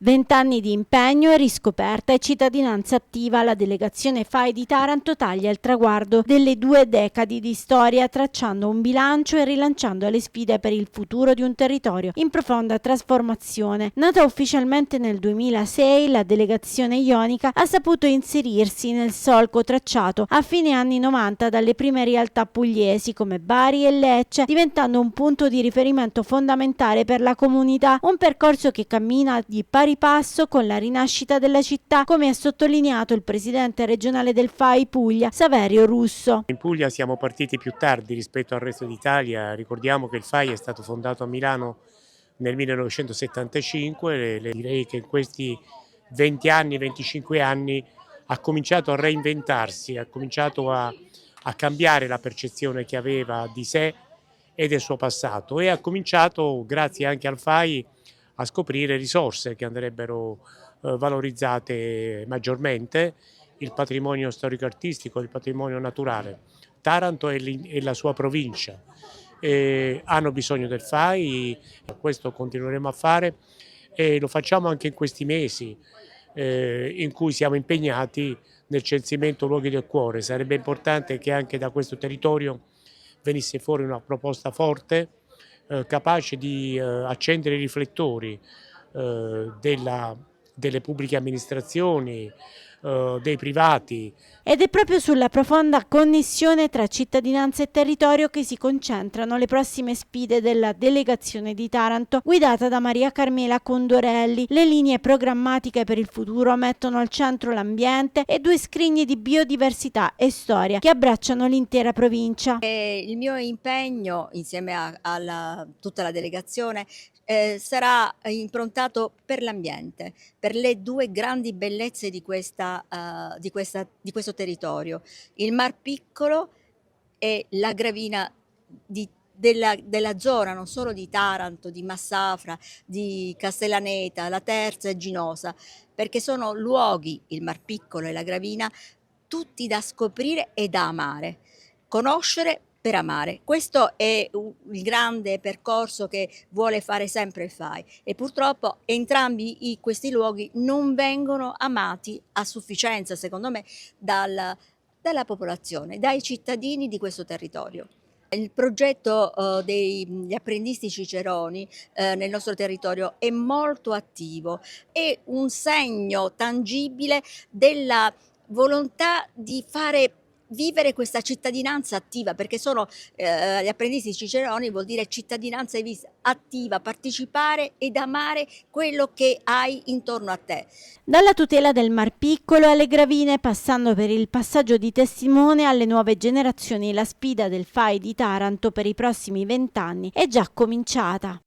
20 anni di impegno e riscoperta e cittadinanza attiva. La delegazione FAI di Taranto taglia il traguardo delle 2 decadi di storia, tracciando un bilancio e rilanciando le sfide per il futuro di un territorio in profonda trasformazione. Nata ufficialmente nel 2006, la delegazione ionica ha saputo inserirsi nel solco tracciato a fine anni 90 dalle prime realtà pugliesi come Bari e Lecce, diventando un punto di riferimento fondamentale per la comunità, un percorso che cammina di pari passo con la rinascita della città, come ha sottolineato il presidente regionale del FAI Puglia, Saverio Russo. In Puglia siamo partiti più tardi rispetto al resto d'Italia. Ricordiamo che il FAI è stato fondato a Milano nel 1975 e direi che in questi 20 anni, 25 anni ha cominciato a reinventarsi, ha cominciato a cambiare la percezione che aveva di sé e del suo passato e ha cominciato, grazie anche al FAI, a scoprire risorse che andrebbero valorizzate maggiormente, il patrimonio storico-artistico, il patrimonio naturale. Taranto e la sua provincia hanno bisogno del FAI, questo continueremo a fare e lo facciamo anche in questi mesi in cui siamo impegnati nel censimento luoghi del cuore. Sarebbe importante che anche da questo territorio venisse fuori una proposta forte, capace di accendere i riflettori delle pubbliche amministrazioni, dei privati. Ed è proprio sulla profonda connessione tra cittadinanza e territorio che si concentrano le prossime sfide della delegazione di Taranto, guidata da Maria Carmela Condorelli. Le linee programmatiche per il futuro mettono al centro l'ambiente e 2 scrigni di biodiversità e storia che abbracciano l'intera provincia. Il mio impegno insieme a tutta la delegazione sarà improntato per l'ambiente, per le 2 grandi bellezze di questo territorio, il Mar Piccolo e la gravina della zona, non solo di Taranto, di Massafra, di Castellaneta, La Terza e Ginosa, perché sono luoghi, il Mar Piccolo e la gravina, tutti da scoprire e da amare, conoscere per amare. Questo è il grande percorso che vuole fare sempre il FAI e purtroppo entrambi questi luoghi non vengono amati a sufficienza, secondo me, dalla popolazione, dai cittadini di questo territorio. Il progetto degli apprendisti ciceroni nel nostro territorio è molto attivo, è un segno tangibile della volontà di fare vivere questa cittadinanza attiva, perché sono gli apprendisti ciceroni, vuol dire cittadinanza attiva, partecipare ed amare quello che hai intorno a te. Dalla tutela del Mar Piccolo alle gravine, passando per il passaggio di testimone alle nuove generazioni, la sfida del FAI di Taranto per i prossimi 20 anni è già cominciata.